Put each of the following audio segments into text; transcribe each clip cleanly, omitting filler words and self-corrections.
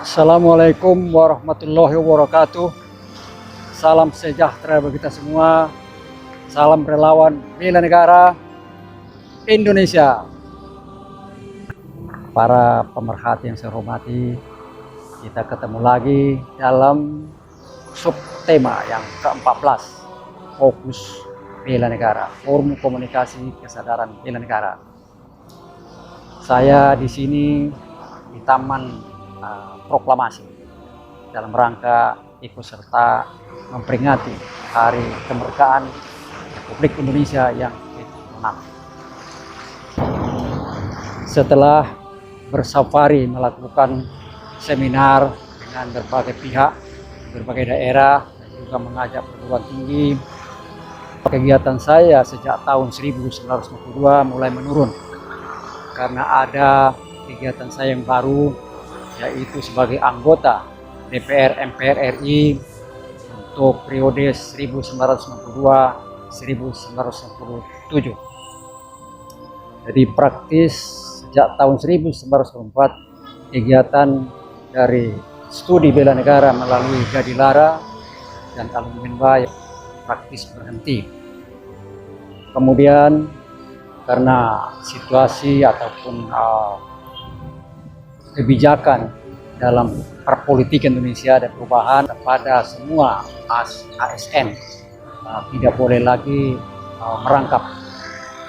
Assalamualaikum warahmatullahi wabarakatuh. Salam sejahtera bagi kita semua. Salam relawan bela negara Indonesia. Para pemerhati yang saya hormati, kita ketemu lagi dalam subtema yang ke-14, fokus bela negara, forum komunikasi kesadaran bela negara. Saya di sini di Taman Proklamasi dalam rangka ikut serta memperingati Hari Kemerdekaan Republik Indonesia yang ke-6. Setelah bersafari melakukan seminar dengan berbagai pihak, berbagai daerah, dan juga mengajak perguruan tinggi, kegiatan saya sejak tahun 1952 mulai menurun karena ada kegiatan saya yang baru, yaitu sebagai anggota DPR MPR RI untuk periode 1992-1997. Jadi praktis sejak tahun 1994 kegiatan dari studi bela negara melalui Jadilara dan Alumni praktis berhenti. Kemudian karena situasi ataupun kebijakan dalam perpolitik Indonesia dan perubahan kepada semua ASN tidak boleh lagi merangkap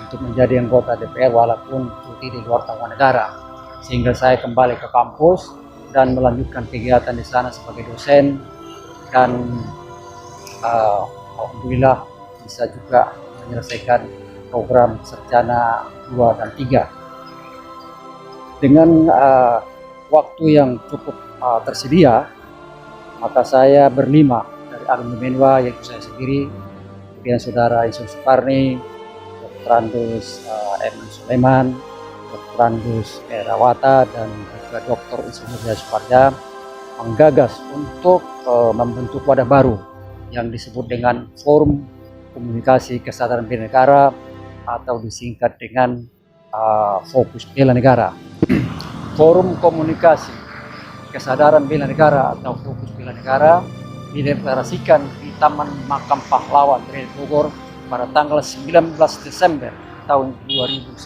untuk menjadi anggota DPR walaupun cuti di luar tanggungan negara, sehingga saya kembali ke kampus dan melanjutkan kegiatan di sana sebagai dosen dan alhamdulillah bisa juga menyelesaikan program sarjana 2 dan 3 dengan waktu yang cukup tersedia. Maka saya berlima dari alumni Menwa, yaitu saya sendiri, kemudian saudara Isun Suparni, Dr. Andus Edmund Suleman, Dr. Andus Erawata, dan juga Dr. Insinyur Jaya Suparja menggagas untuk membentuk wadah baru yang disebut dengan Forum Komunikasi Kesadaran Bela Negara atau disingkat dengan Fokus Bela Negara. Forum Komunikasi Kesadaran Bela Negara atau Fokus Bela Negara dideklarasikan di Taman Makam Pahlawan Rel Bogor pada tanggal 19 Desember tahun 2009.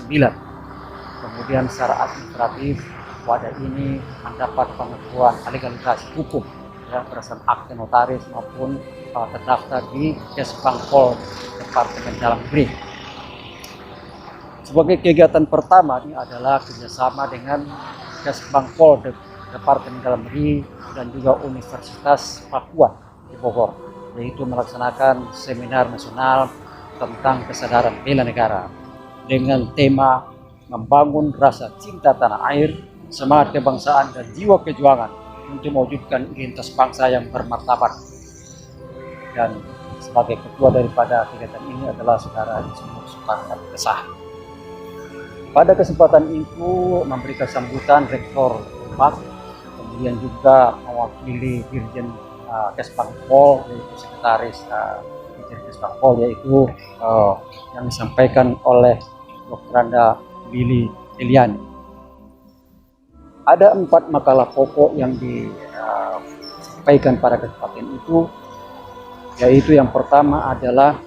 Kemudian secara administratif wadah ini mendapat pengakuan legalitas hukum ya, berdasarkan akte notaris maupun terdaftar di Kesbangpol Departemen Dalam Negeri. Sebagai kegiatan pertama ini adalah kerjasama dengan Kesbangpol Departemen Dalam Negeri dan juga Universitas Papua di Bogor, yaitu melaksanakan seminar nasional tentang kesadaran bela negara dengan tema membangun rasa cinta tanah air, semangat kebangsaan dan jiwa kejuangan untuk mewujudkan identitas bangsa yang bermartabat. Dan sebagai ketua daripada kegiatan ini adalah saudara Insinyur Soekarno Kesah. Pada kesempatan itu memberikan sambutan Rektor Unpad, kemudian juga mewakili Dirjen Kesbangpol, yaitu Sekretaris Dirjen Kesbangpol, yaitu yang disampaikan oleh Dr. Anda Billy Eliani. Ada 4 makalah pokok yang disampaikan pada kesempatan itu, yaitu yang pertama adalah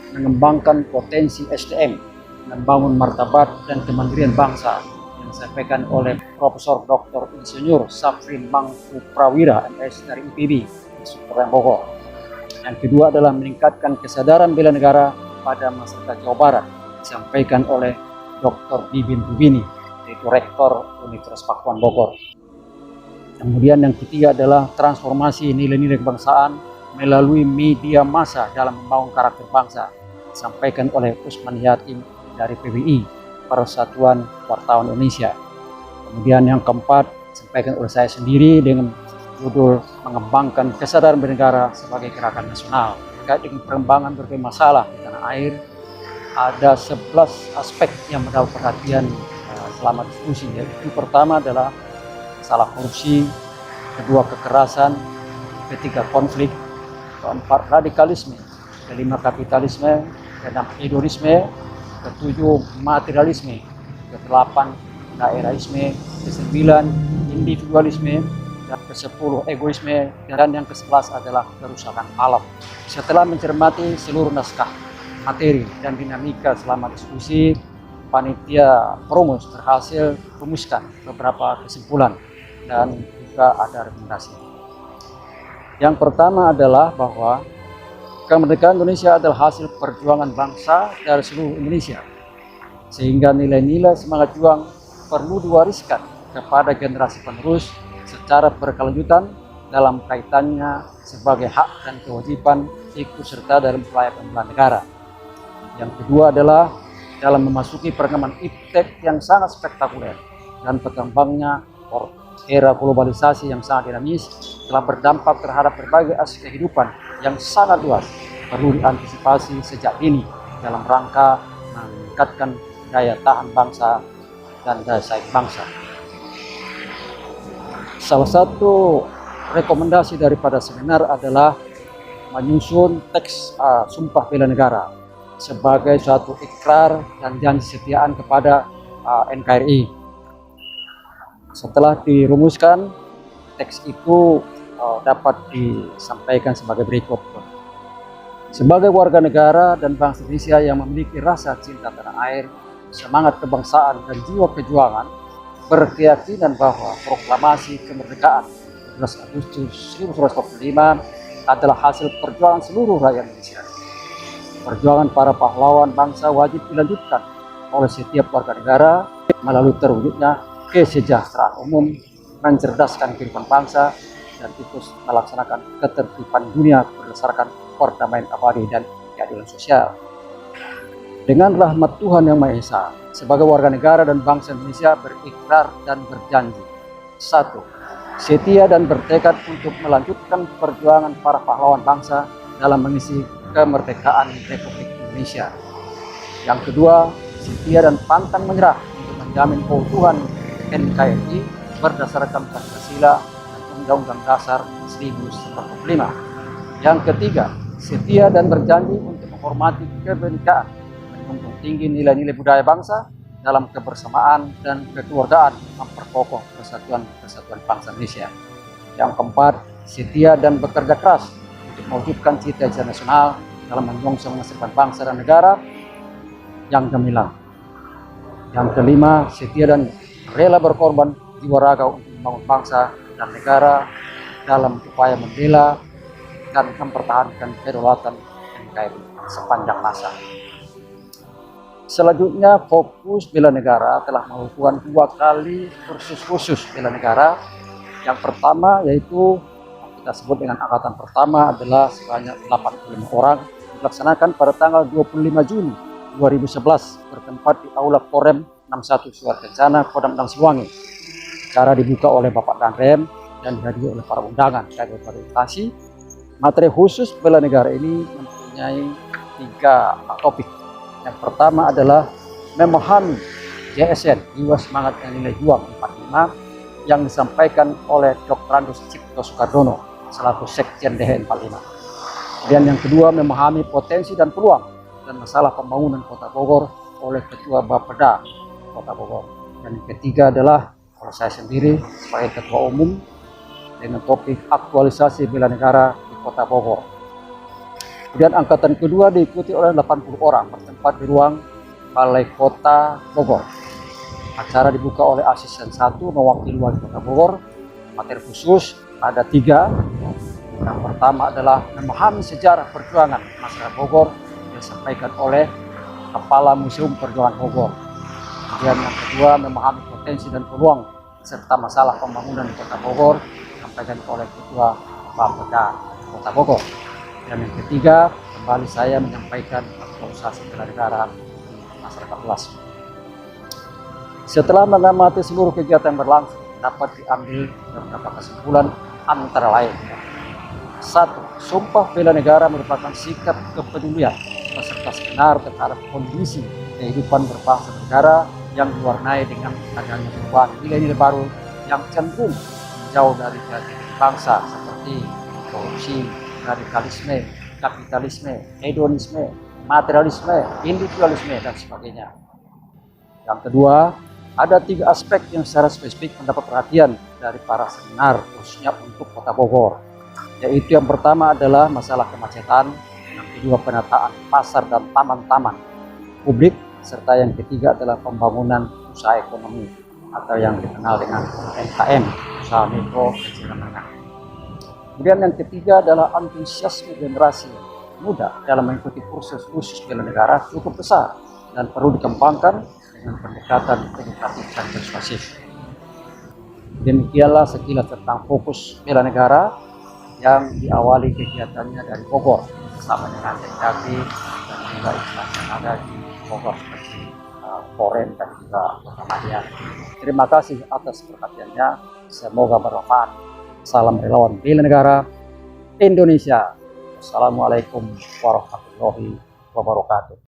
mengembangkan potensi SDM, membangun martabat dan kemandirian bangsa yang disampaikan oleh Profesor Dr. Insinyur Safrin Mangku Prawira MS dari IPB di Superman Bogor. Yang kedua adalah meningkatkan kesadaran bela negara pada masyarakat Jawa Barat, disampaikan oleh Dr. Bibin Rubini, yaitu Rektor Universitas Pakuan Bogor. Kemudian yang ketiga adalah transformasi nilai-nilai kebangsaan melalui media massa dalam membangun karakter bangsa, disampaikan oleh Usman Yatim dari PBI, Persatuan Wartawan Indonesia. Kemudian yang keempat disampaikan oleh saya sendiri dengan judul mengembangkan kesadaran bernegara sebagai gerakan nasional. Terkait dengan perkembangan berbagai masalah di tanah air, ada 11 aspek yang mendapat perhatian selama diskusi. Yaitu pertama adalah masalah korupsi, kedua kekerasan, ketiga konflik, keempat radikalisme, kelima kapitalisme, keenam hedonisme, ketujuh materialisme, kedelapan daerahisme, kesembilan individualisme, dan ke-10 egoisme, dan yang ke-11 adalah kerusakan alam. Setelah mencermati seluruh naskah materi dan dinamika selama diskusi, panitia Promus berhasil rumuskan beberapa kesimpulan dan juga ada rekomendasi. Yang pertama adalah bahwa kemerdekaan Indonesia adalah hasil perjuangan bangsa dari seluruh Indonesia, sehingga nilai-nilai semangat juang perlu diwariskan kepada generasi penerus secara berkelanjutan dalam kaitannya sebagai hak dan kewajiban ikut serta dalam upaya pembelahan negara. Yang kedua adalah dalam memasuki perkembangan iptek yang sangat spektakuler dan berkembangnya era globalisasi yang sangat dinamis telah berdampak terhadap berbagai aspek kehidupan yang sangat luas, perlu diantisipasi sejak dini dalam rangka meningkatkan daya tahan bangsa dan daya saing bangsa. Salah satu rekomendasi daripada seminar adalah menyusun teks Sumpah Bela Negara sebagai suatu ikrar dan janji kesetiaan kepada NKRI. Setelah dirumuskan, teks itu dapat disampaikan sebagai berikut. Sebagai warga negara dan bangsa Indonesia yang memiliki rasa cinta tanah air, semangat kebangsaan dan jiwa perjuangan, berkeyakinan bahwa proklamasi kemerdekaan 12 Agustus 1945 adalah hasil perjuangan seluruh rakyat Indonesia. Perjuangan para pahlawan bangsa wajib dilanjutkan oleh setiap warga negara melalui terwujudnya kesejahteraan umum, mencerdaskan kehidupan bangsa, dan terus melaksanakan ketertiban dunia berdasarkan perdamaian abadi dan keadilan sosial. Dengan rahmat Tuhan Yang Maha Esa, sebagai warga negara dan bangsa Indonesia berikrar dan berjanji. 1. Setia dan bertekad untuk melanjutkan perjuangan para pahlawan bangsa dalam mengisi kemerdekaan Republik Indonesia. Yang kedua, setia dan pantang menyerah untuk menjamin keutuhan NKRI berdasarkan Pancasila dan Undang-Undang Dasar 1945. Yang ketiga, setia dan berjanji untuk menghormati kebenekaan, menjunjung tinggi nilai-nilai budaya bangsa dalam kebersamaan dan kekeluargaan, memperkokoh persatuan bangsa Indonesia. Yang keempat, setia dan bekerja keras untuk mewujudkan cita-cita nasional dalam menyongsong masa depan bangsa dan negara yang gemilang. Yang kelima, setia dan rela berkorban jiwa raga untuk membangun bangsa dan negara dalam upaya membela dan mempertahankan kedaulatan NKRI sepanjang masa. Selanjutnya, fokus bela negara telah melakukan 2 kali kursus khusus bela negara. Yang pertama yaitu kita sebut dengan angkatan pertama adalah sebanyak 85 orang, dilaksanakan pada tanggal 25 Juni 2011 bertempat di Aula Korem 61 Surat Kencana, Kodam 6 Siliwangi. Acara dibuka oleh Bapak Danrem dan dihadiri oleh para undangan dari orientasi. Materi khusus bela negara ini mempunyai 3 topik. Yang pertama adalah memahami JSN, Jiwa Semangat dan Nilai Juang 45, yang disampaikan oleh Dr. Andos Cipto Soekardono selaku Sekjen DH 45. Dan yang kedua, memahami potensi dan peluang dan masalah pembangunan Kota Bogor oleh Ketua Bapeda Kota Bogor. Dan yang ketiga adalah oleh saya sendiri sebagai Ketua Umum dengan topik aktualisasi bela negara di Kota Bogor. Kemudian angkatan kedua diikuti oleh 80 orang bertempat di ruang Balai Kota Bogor. Acara dibuka oleh asisten 1 mewakili Wali Kota Bogor. Materi khusus ada 3. Yang pertama adalah memahami sejarah perjuangan masyarakat Bogor yang disampaikan oleh Kepala Museum Perjuangan Bogor. Kemudian yang kedua, memahami potensi dan peluang serta masalah pembangunan di Kota Bogor disampaikan oleh Ketua Bapeda Kota Bogor. Dan yang ketiga, kembali saya menyampaikan aktualisasi bela negara masyarakat luas. Setelah mengamati seluruh kegiatan yang berlangsung, dapat diambil beberapa kesimpulan antara lain. 1. Sumpah bela negara merupakan sikap kepedulian peserta seminar terhadap kondisi kehidupan berbangsa negara yang diwarnai dengan adanya perubahan nilai-nilai baru yang cenderung jauh dari jati diri bangsa seperti korupsi, radikalisme, kapitalisme, hedonisme, materialisme, individualisme, dan sebagainya. Yang kedua, Ada 3 aspek yang secara spesifik mendapat perhatian dari para seminar khususnya untuk Kota Bogor, yaitu yang pertama adalah masalah kemacetan, yang kedua penataan pasar dan taman-taman publik, serta yang ketiga adalah pembangunan usaha ekonomi atau yang dikenal dengan UMKM, usaha mikro kecil dan menengah. Kemudian yang ketiga adalah antusiasme generasi muda dalam mengikuti kursus bela negara cukup besar dan perlu dikembangkan dengan pendekatan edukatif dan persuasif. Demikianlah sekilas tentang fokus bela negara yang diawali kegiatannya dari Bogor bersama dengan TKP dan juga instansi yang ada di Bogor seperti Polres dan juga Kota Madia. Terima kasih atas perhatiannya. Semoga bermanfaat. Salam relawan bela negara Indonesia. Assalamualaikum warahmatullahi wabarakatuh.